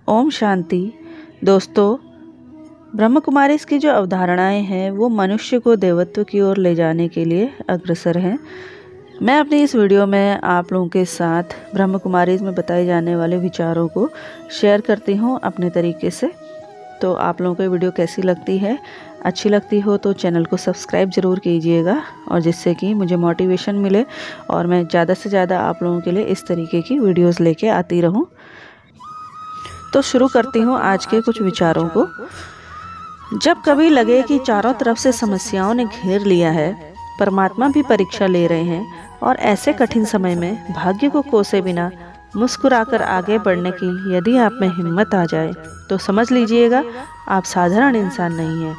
ओम शांति। दोस्तों, ब्रह्म कुमारीज़ की जो अवधारणाएं हैं वो मनुष्य को देवत्व की ओर ले जाने के लिए अग्रसर हैं। मैं अपनी इस वीडियो में आप लोगों के साथ ब्रह्म कुमारीज़ में बताए जाने वाले विचारों को शेयर करती हूँ अपने तरीके से। तो आप लोगों को ये वीडियो कैसी लगती है? अच्छी लगती हो तो चैनल को सब्सक्राइब ज़रूर कीजिएगा, और जिससे कि मुझे मोटिवेशन मिले और मैं ज़्यादा से ज़्यादा आप लोगों के लिए इस तरीके की वीडियोज़ लेके आती रहूँ। तो शुरू करती हूँ आज के कुछ विचारों को। जब कभी लगे कि चारों तरफ से समस्याओं ने घेर लिया है, परमात्मा भी परीक्षा ले रहे हैं, और ऐसे कठिन समय में भाग्य को कोसे बिना मुस्कुराकर आगे बढ़ने की यदि आप में हिम्मत आ जाए तो समझ लीजिएगा आप साधारण इंसान नहीं हैं।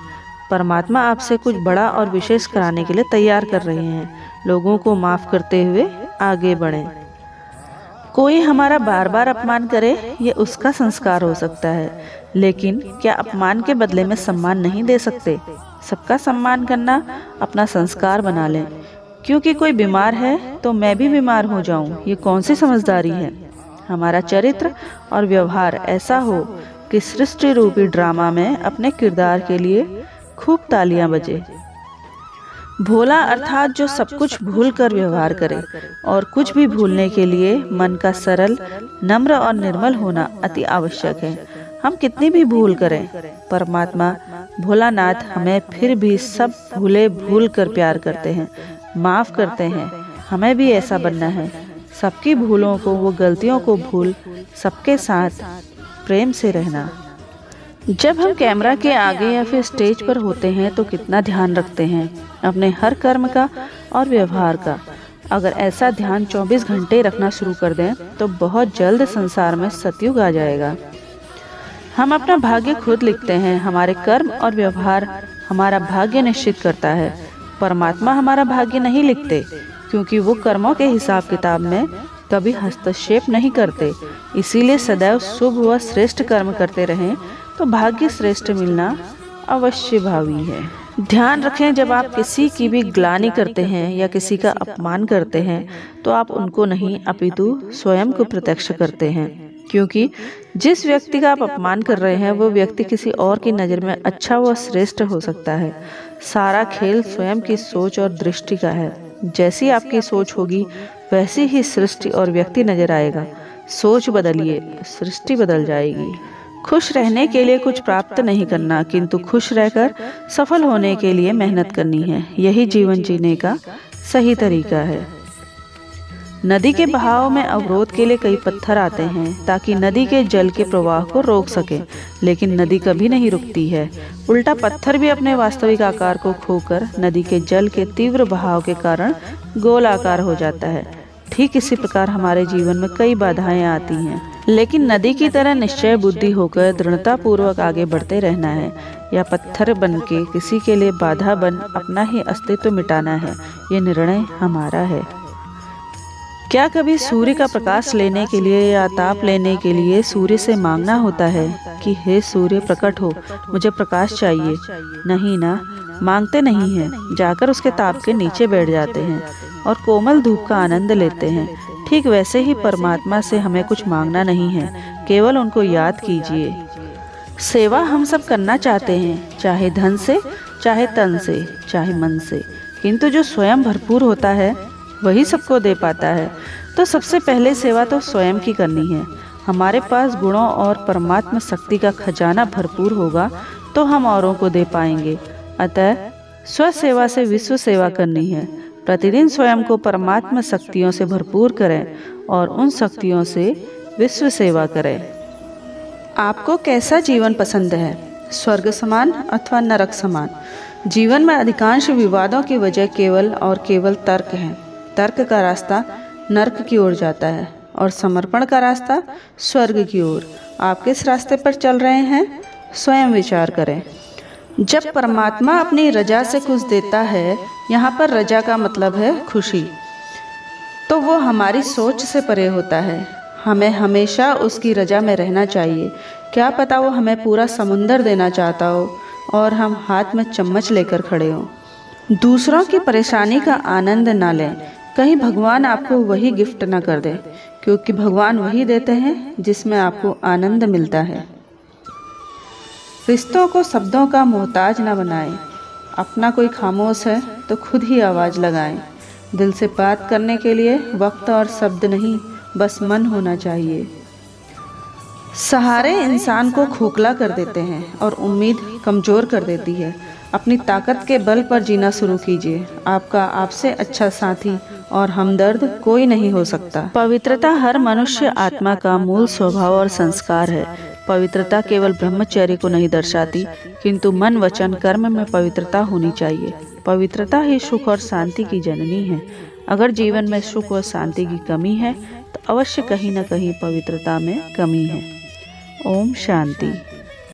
परमात्मा आपसे कुछ बड़ा और विशेष कराने के लिए तैयार कर रहे हैं। लोगों को माफ़ करते हुए आगे बढ़ें। कोई हमारा बार बार अपमान करे, ये उसका संस्कार हो सकता है, लेकिन क्या अपमान के बदले में सम्मान नहीं दे सकते? सबका सम्मान करना अपना संस्कार बना लें। क्योंकि कोई बीमार है तो मैं भी बीमार हो जाऊं, ये कौन सी समझदारी है? हमारा चरित्र और व्यवहार ऐसा हो कि सृष्टि रूपी ड्रामा में अपने किरदार के लिए खूब तालियां बजे। भोला अर्थात जो सब कुछ भूल कर व्यवहार करे, और कुछ भी भूलने के लिए मन का सरल, नम्र और निर्मल होना अति आवश्यक है। हम कितनी भी भूल करें, परमात्मा भोलानाथ हमें फिर भी सब भूले भूल कर प्यार करते हैं, माफ़ करते हैं। हमें भी ऐसा बनना है, सबकी भूलों को, वो गलतियों को भूल सबके साथ प्रेम से रहना। जब हम कैमरा के आगे या फिर स्टेज पर होते हैं तो कितना ध्यान रखते हैं अपने हर कर्म का और व्यवहार का। अगर ऐसा ध्यान 24 घंटे रखना शुरू कर दें तो बहुत जल्द संसार में सतयुग आ जाएगा। हम अपना भाग्य खुद लिखते हैं। हमारे कर्म और व्यवहार हमारा भाग्य निश्चित करता है। परमात्मा हमारा भाग्य नहीं लिखते, क्योंकि वो कर्मों के हिसाब किताब में कभी हस्तक्षेप नहीं करते। इसीलिए सदैव शुभ व श्रेष्ठ कर्म करते रहें तो भाग्य श्रेष्ठ मिलना अवश्य भावी है। ध्यान रखें, जब आप किसी की भी ग्लानि करते हैं या किसी का अपमान करते हैं तो आप उनको नहीं अपितु स्वयं को प्रत्यक्ष करते हैं। क्योंकि जिस व्यक्ति का आप अपमान कर रहे हैं वो व्यक्ति किसी और की नज़र में अच्छा व श्रेष्ठ हो सकता है। सारा खेल स्वयं की सोच और दृष्टि का है। जैसी आपकी सोच होगी वैसी ही सृष्टि और व्यक्ति नजर आएगा। सोच बदलिए, सृष्टि बदल जाएगी। खुश रहने के लिए कुछ प्राप्त नहीं करना, किंतु खुश रहकर सफल होने के लिए मेहनत करनी है। यही जीवन जीने का सही तरीका है। नदी के बहाव में अवरोध के लिए कई पत्थर आते हैं ताकि नदी के जल के प्रवाह को रोक सके, लेकिन नदी कभी नहीं रुकती है। उल्टा पत्थर भी अपने वास्तविक आकार को खोकर नदी के जल के तीव्र बहाव के कारण गोल आकार हो जाता है। ठीक इसी प्रकार हमारे जीवन में कई बाधाएं आती हैं, लेकिन नदी की तरह निश्चय बुद्धि होकर दृढ़ता पूर्वक आगे बढ़ते रहना है, या पत्थर बन के किसी के लिए बाधा बन अपना ही अस्तित्व मिटाना है। ये निर्णय हमारा है। क्या कभी सूर्य का प्रकाश लेने के लिए या ताप लेने के लिए सूर्य से मांगना होता है कि हे सूर्य प्रकट हो, मुझे प्रकाश चाहिए? नहीं ना, मांगते नहीं हैं। जाकर उसके ताप के नीचे बैठ जाते हैं और कोमल धूप का आनंद लेते हैं। ठीक वैसे ही परमात्मा से हमें कुछ मांगना नहीं है, केवल उनको याद कीजिए। सेवा हम सब करना चाहते हैं, चाहे धन से, चाहे तन से, चाहे मन से, किंतु जो स्वयं भरपूर होता है वही सबको दे पाता है। तो सबसे पहले सेवा तो स्वयं की करनी है। हमारे पास गुणों और परमात्मा शक्ति का खजाना भरपूर होगा तो हम औरों को दे पाएंगे। अतः स्व सेवा से विश्व सेवा करनी है। प्रतिदिन स्वयं को परमात्मा शक्तियों से भरपूर करें और उन शक्तियों से विश्व सेवा करें। आपको कैसा जीवन पसंद है, स्वर्ग समान अथवा नरक समान? जीवन में अधिकांश विवादों की वजह केवल और केवल तर्क है। तर्क का रास्ता नरक की ओर जाता है और समर्पण का रास्ता स्वर्ग की ओर। आप किस रास्ते पर चल रहे हैं, स्वयं विचार करें। जब परमात्मा अपनी रजा से कुछ देता है, यहाँ पर रजा का मतलब है खुशी, तो वो हमारी सोच से परे होता है। हमें हमेशा उसकी रजा में रहना चाहिए। क्या पता वो हमें पूरा समुंदर देना चाहता हो और हम हाथ में चम्मच लेकर खड़े हों। दूसरों की परेशानी का आनंद ना लें, कहीं भगवान आपको वही गिफ्ट न कर दे। क्योंकि भगवान वही देते हैं जिसमें आपको आनंद मिलता है। रिश्तों को शब्दों का मोहताज न बनाएं। अपना कोई खामोश है तो खुद ही आवाज़ लगाएं। दिल से बात करने के लिए वक्त और शब्द नहीं, बस मन होना चाहिए। सहारे इंसान को खोखला कर देते हैं और उम्मीद कमज़ोर कर देती है। अपनी ताकत के बल पर जीना शुरू कीजिए। आपका आपसे अच्छा साथी और हमदर्द कोई नहीं हो सकता। पवित्रता हर मनुष्य आत्मा का मूल स्वभाव और संस्कार है। पवित्रता केवल ब्रह्मचर्य को नहीं दर्शाती, किंतु मन वचन कर्म में पवित्रता होनी चाहिए। पवित्रता ही सुख और शांति की जननी है। अगर जीवन में सुख और शांति की कमी है तो अवश्य कहीं न कहीं पवित्रता में कमी है। ओम शांति।